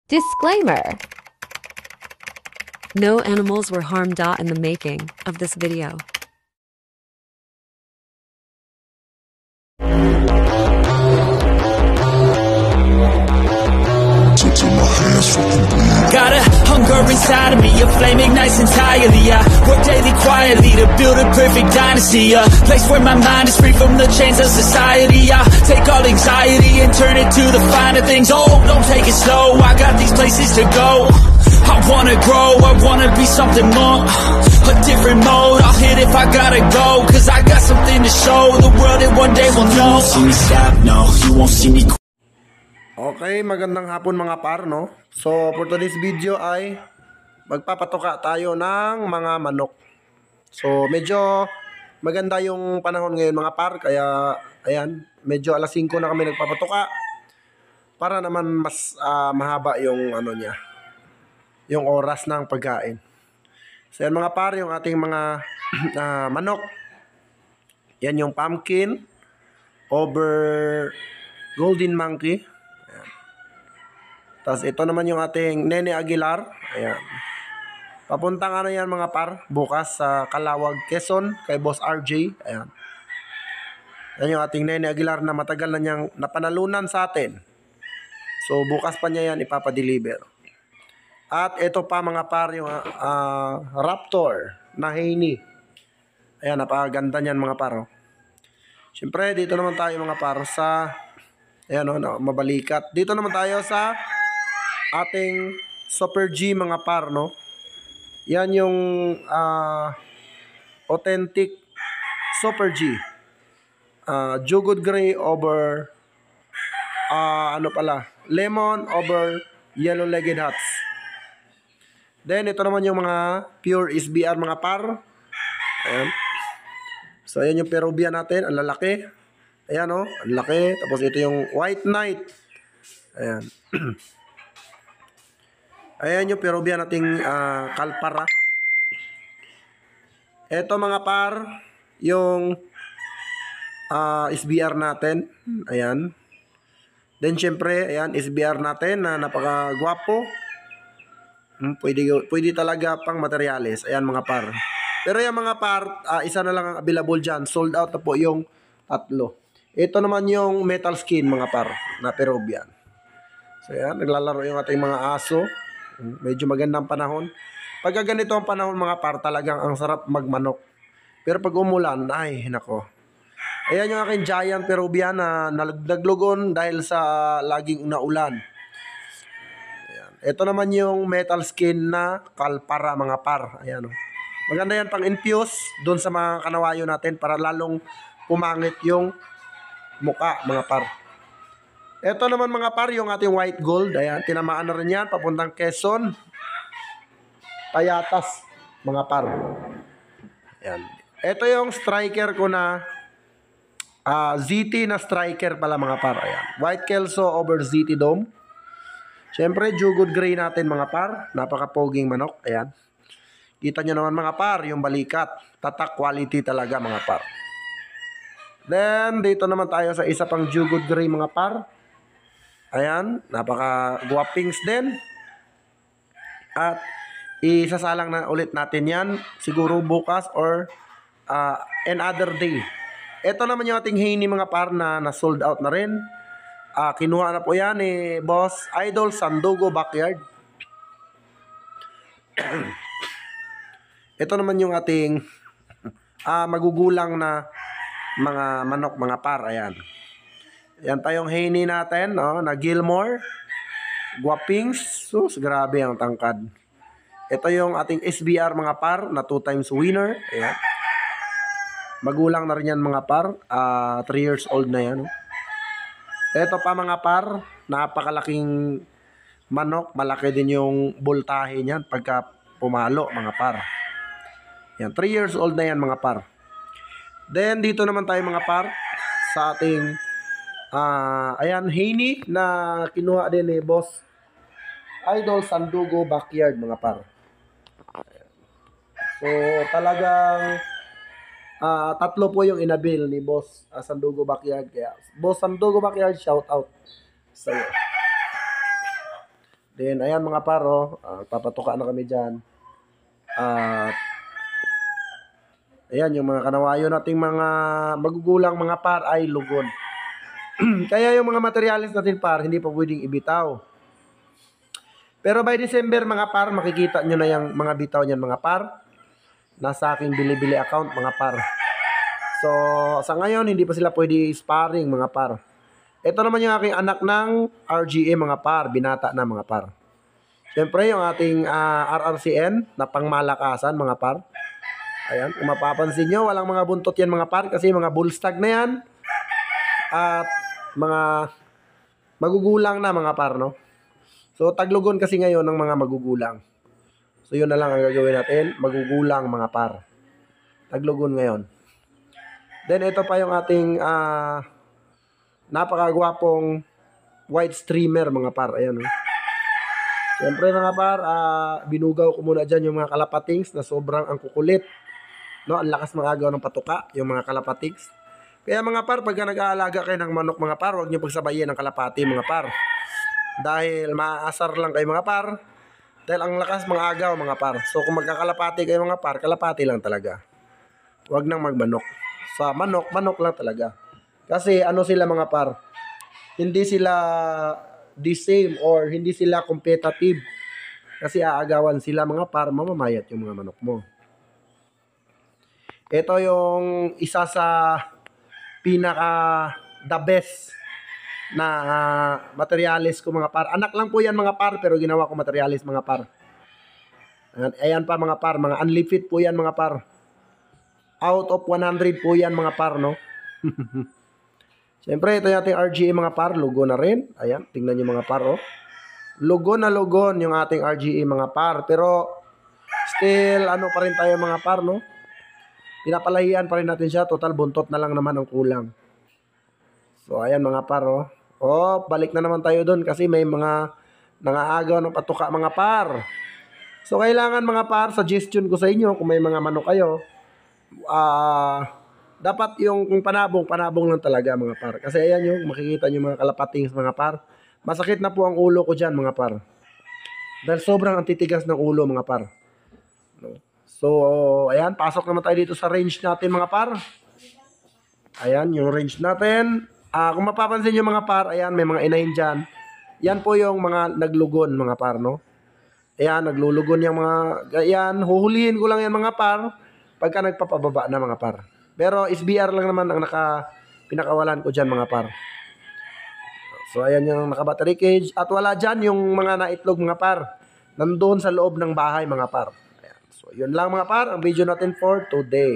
Disclaimer. No animals were harmed in the making of this video. Got a hunger inside of me, a flame ignites entirely. I work daily quietly to build a perfect dynasty. A place where my mind is free from the chains of society. I take all anxiety and turn it to the finer things. Oh, don't take it slow, I got these places to go. I wanna grow, I wanna be something more. A different mode, I'll hit if I gotta go. Cause I got something to show the world that one day will know. You won't see me stop, no, you won't see me. Okay, magandang hapon mga par, no? So, for today's video ay magpapatuka tayo ng mga manok. So, medyo maganda yung panahon ngayon mga par, kaya ayan, medyo alas 5 na kami nagpapatuka para naman mas mahaba yung ano niya, yung oras ng pagkain. So, yan mga par, yung ating mga manok. Yan yung pumpkin over golden monkey. Tapos ito naman yung ating Nene Aguilar. Ayan. Papuntang ano yan mga par, bukas sa Calawag, Quezon, kay Boss RJ. Ayan. Yan yung ating Nene Aguilar na matagal na niyang napanalunan sa atin. So bukas pa niya yan ipapadeliver. At ito pa mga par, yung Raptor na Haney. Ayan, napakaganda niyan mga par. Oh. Siyempre, dito naman tayo mga par sa, ayan o, mabalikat. Dito naman tayo sa ating Super G mga par, no? Yan yung authentic Super G. Jugod Gray over lemon over yellow-legged hats. Then ito naman yung mga pure SBR mga par. Ayan. So ayan yung Peruvian natin, ang lalaki. Ayan oh, ang laki. Tapos ito yung White Knight. Ayan. Ayan yung Peruvian nating Kalpara. Ito mga par, yung SBR natin. Ayan. Then syempre, ayan, SBR natin na napaka-gwapo. Pwede talaga pang materyales. Ayan mga par. Pero yung mga par, isa na lang ang available dyan. Sold out na po yung tatlo. Ito naman yung metal skin mga par na Peruvian. So ayan, naglalaro yung ating mga aso. Medyo magandang panahon. Pagka ganito ang panahon mga par, talagang ang sarap magmanok. Pero pag umulan, ay nako. Ayan yung aking giant Peruvian na naglugon dahil sa laging naulan. Ayan. Ito naman yung metal skin na Kalpara mga par. Ayan o. Maganda yan pang infuse doon sa mga kanawayo natin para lalong pumangit yung muka mga par. Ito naman mga par, yung ating white gold. Ayan, tinamaan na rin yan. Papuntang Quezon. Payatas, mga par. Ayan. Ito yung striker ko na ZT na striker pala mga par. Ayan. White Kelso over ZT Dome. Siyempre, Jugod Gray natin mga par. Napaka-poging manok. Ayan. Kita nyo naman mga par, yung balikat. Tatak quality talaga mga par. Then, dito naman tayo sa isa pang Jugod Gray mga par. Ayan, napaka-guwapings din. At isasalang na ulit natin yan siguro bukas or another day. Ito naman yung ating Haney mga par na sold out na rin. Kinuha na po yan ni Boss Idol Sandugo Backyard. Ito naman yung ating magugulang na mga manok mga par. Ayan. Yan pa yung Haney natin, no, na Gilmore. Guwapings. Sus, grabe ang tangkad. Ito yung ating SBR mga par na 2 times winner. Ayan. Magulang na rin yan mga par. 3 years old na yan. No? Ito pa mga par, napakalaking manok. Malaki din yung voltahe niyan pagka pumalo mga par. Yan, 3 years old na yan mga par. Then dito naman tayo mga par sa ating ayan, Haney na kinuha din ni Boss Idol Sandugo Backyard mga par. So talagang tatlo po yung inabil ni Boss Sandugo Backyard. Kaya Boss Sandugo Backyard, shout out sa iyo. Then, ayan mga par, papatuka na kami dyan. At, ayan, yung mga kanawayo nating mga magugulang mga par ay lugon. Kaya yung mga materials natin par, hindi pa pwedeng ibitaw. Pero by December mga par, makikita nyo na yung mga bitaw niyan mga par. Nasa aking bili-bili account mga par. So, sa ngayon, hindi pa sila pwede sparring mga par. Ito naman yung aking anak ng RGA mga par, binata na mga par. Siyempre, yung ating RRCN na pangmalakasan mga par. Ayan, kung mapapansin nyo, walang mga buntot yan mga par kasi mga bullstag na yan. At mga magugulang na mga par, no? So, taglugon kasi ngayon ng mga magugulang. So, yun na lang ang gagawin natin. Magugulang mga par. Taglugon ngayon. Then, ito pa yung ating napakagwapong white streamer mga par. Ayan, no? Siyempre mga par, binugaw ko muna dyan yung mga kalapatings na sobrang ang kukulit. No? Ang lakas magagawa ng patuka, yung mga kalapatings. Kaya mga par, pagka nag-aalaga kayo ng manok mga par, huwag nyo pagsabayin ng kalapati mga par. Dahil maaasar lang kayo mga par. Dahil ang lakas mga agaw mga par. So kung magkakalapati kayo mga par, kalapati lang talaga. Huwag nang magmanok. Sa manok, manok lang talaga. Kasi ano sila mga par, hindi sila the same or hindi sila competitive. Kasi aagawan sila mga par, mamamayat yung mga manok mo. Ito yung isa sa pinaka the best na materialis ko mga par. Anak lang po yan mga par, pero ginawa ko materialis mga par. Ayan pa mga par, mga unlifted po yan mga par. Out of 100 po yan mga par, no? Siyempre, ito yung ating RGA mga par, lugo na rin. Ayan, tingnan nyo mga par, oh. Lugon na lugon yung ating RGA mga par. Pero, still, ano pa rin tayo mga par, no? Pinapalahian pa rin natin siya. Total, buntot na lang naman ang kulang. So, ayan mga par, oh. Oh, balik na naman tayo doon kasi may mga nangaagaw ng patuka mga par. So, kailangan mga par, suggestion ko sa inyo, kung may mga manok kayo, dapat yung kung panabong lang talaga mga par. Kasi ayan yung makikita nyo mga kalapatings mga par. Masakit na po ang ulo ko dyan mga par. Dahil sobrang antitigas ng ulo mga par. So, ayan, pasok naman tayo dito sa range natin mga par. Ayan, yung range natin. Kung mapapansin nyo mga par, ayan, may mga inahin dyan. Yan po yung mga naglugon mga par, no? Ayan, naglulugon yung mga, ayan, huhulihin ko lang yan mga par pagka nagpapababa na mga par. Pero SBR lang naman ang pinakawalan ko dyan mga par. So, ayan yung naka-battery cage. At wala dyan yung mga naitlog mga par. Nandun sa loob ng bahay mga par. Ayan. So, yun lang mga par, ang video natin for today.